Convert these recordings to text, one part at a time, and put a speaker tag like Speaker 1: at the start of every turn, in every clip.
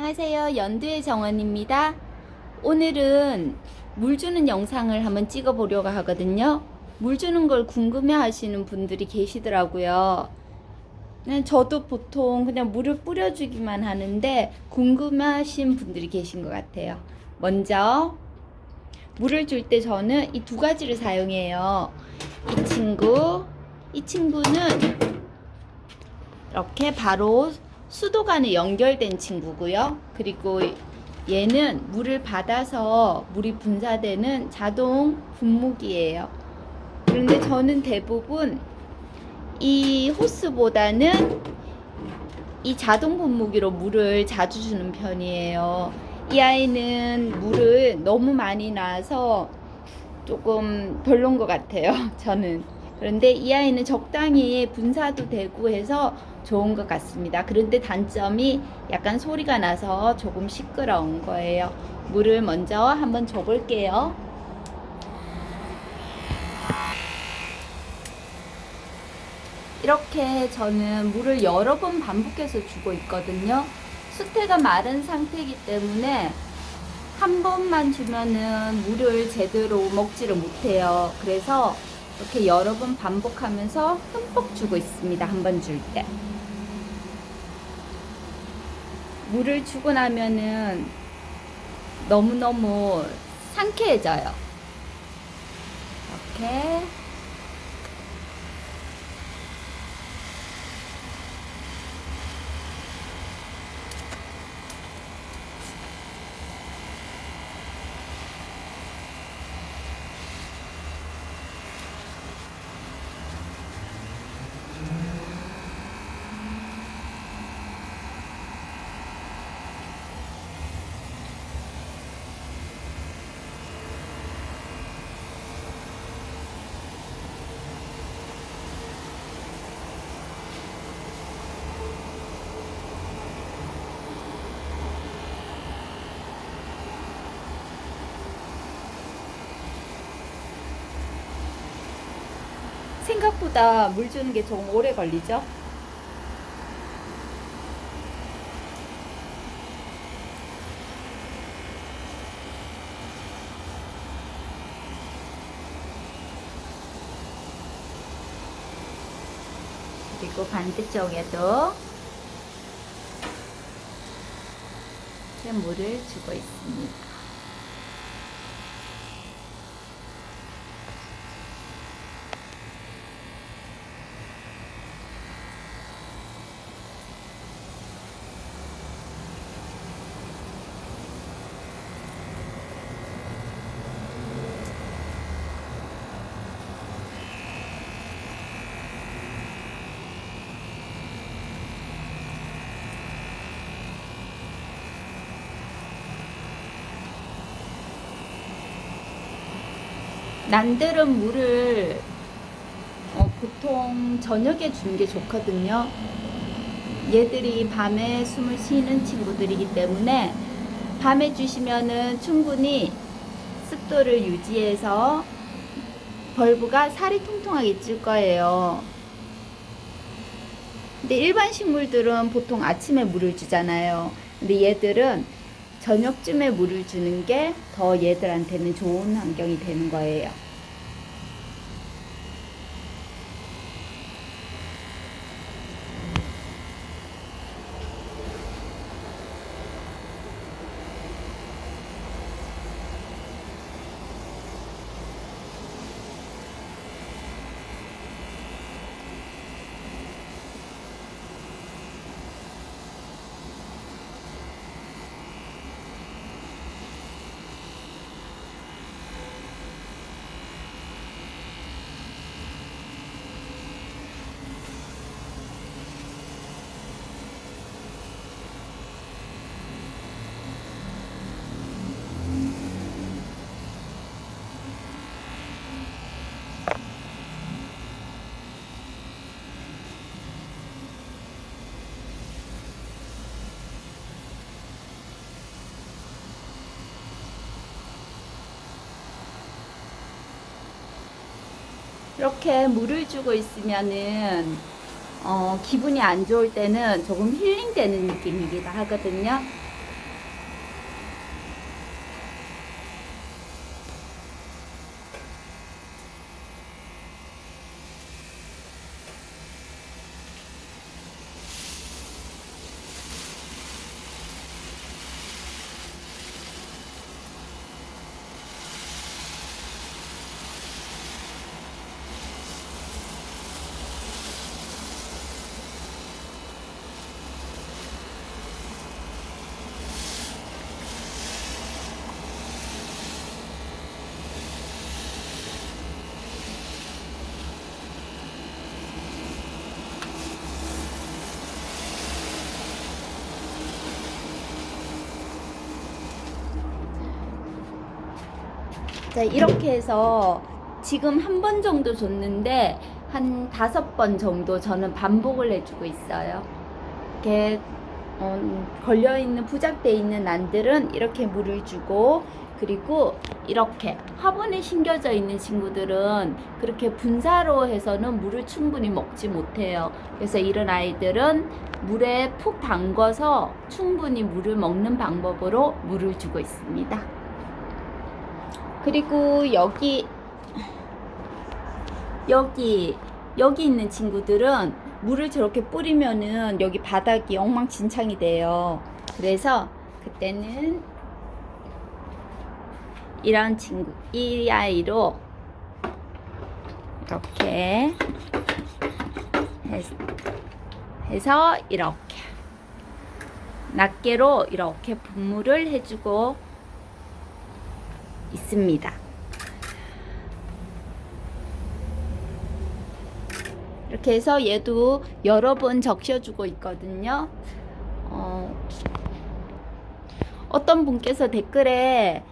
Speaker 1: 안녕하세요. 연두의 정원입니다. 오늘은 물 주는 영상을 한번 찍어 보려고 하거든요. 물 주는 걸 궁금해 하시는 분들이 계시더라고요. 저도 보통 그냥 물을 뿌려주기만 하는데 궁금해 하신 분들이 계신 것 같아요. 먼저 물을 줄 때 저는 이 두 가지를 사용해요. 이 친구는 이렇게 바로 수도관에 연결된 친구고요. 그리고 얘는 물을 받아서 물이 분사되는 자동 분무기예요. 그런데 저는 대부분 이 호스보다는 이 자동 분무기로 물을 자주 주는 편이에요. 이 아이는 물을 너무 많이 놔서 조금 별론 것 같아요. 저는. 그런데 이 아이는 적당히 분사도 되고 해서 좋은 것 같습니다. 그런데 단점이 약간 소리가 나서 조금 시끄러운 거예요. 물을 먼저 한번 줘볼게요. 이렇게 저는 물을 여러 번 반복해서 주고 있거든요. 수태가 마른 상태이기 때문에 한 번만 주면은 물을 제대로 먹지를 못해요. 그래서 이렇게 여러 번 반복하면서 흠뻑 주고 있습니다. 한 번 줄 때. 물을 주고 나면은 너무너무 상쾌해져요. 이렇게. 생각보다 물 주는 게 조금 오래 걸리죠? 그리고 반대쪽에도 물을 주고 있습니다. 난들은 물을 보통 저녁에 주는 게 좋거든요. 얘들이 밤에 숨을 쉬는 친구들이기 때문에 밤에 주시면은 충분히 습도를 유지해서 벌브가 살이 통통하게 찔 거예요. 근데 일반 식물들은 보통 아침에 물을 주잖아요. 근데 얘들은 저녁쯤에 물을 주는 게 더 얘들한테는 좋은 환경이 되는 거예요. 이렇게 물을 주고 있으면은 기분이 안 좋을 때는 조금 힐링되는 느낌이기도 하거든요. 자, 이렇게 해서 지금 한 번 정도 줬는데 한 5번 정도 저는 반복을 해주고 있어요. 이렇게 걸려있는 부착되어 있는 난들은 이렇게 물을 주고, 그리고 이렇게 화분에 심겨져 있는 친구들은 그렇게 분사로 해서는 물을 충분히 먹지 못해요. 그래서 이런 아이들은 물에 푹 담궈서 충분히 물을 먹는 방법으로 물을 주고 있습니다. 그리고 여기 있는 친구들은 물을 저렇게 뿌리면은 여기 바닥이 엉망진창이 돼요. 그래서 그때는 이런 친구, 이 아이로 이렇게 해서 이렇게 낱개로 이렇게 분무를 해주고 있습니다. 이렇게 해서 얘도 여러 번 적셔주고 있거든요. 어떤 분께서 댓글에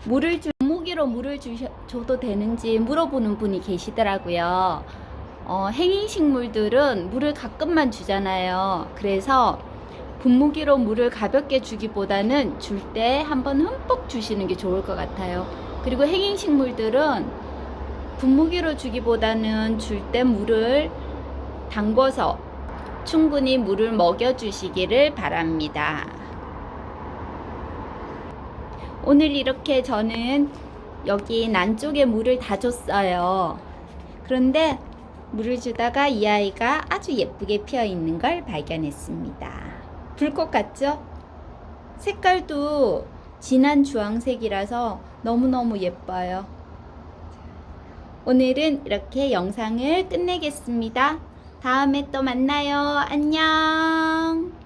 Speaker 1: 분무기로 물을 줘도 되는지 물어보는 분이 계시더라고요. 행인식물들은 물을 가끔만 주잖아요. 그래서 분무기로 물을 가볍게 주기보다는 줄 때 한번 흠뻑 주시는 게 좋을 것 같아요. 그리고 행인식물들은 분무기로 주기보다는 줄 때 물을 담궈서 충분히 물을 먹여 주시기를 바랍니다. 오늘 이렇게 저는 여기 난 쪽에 물을 다 줬어요. 그런데 물을 주다가 이 아이가 아주 예쁘게 피어 있는 걸 발견했습니다. 불꽃 같죠? 색깔도 진한 주황색이라서 너무너무 예뻐요. 오늘은 이렇게 영상을 끝내겠습니다. 다음에 또 만나요. 안녕.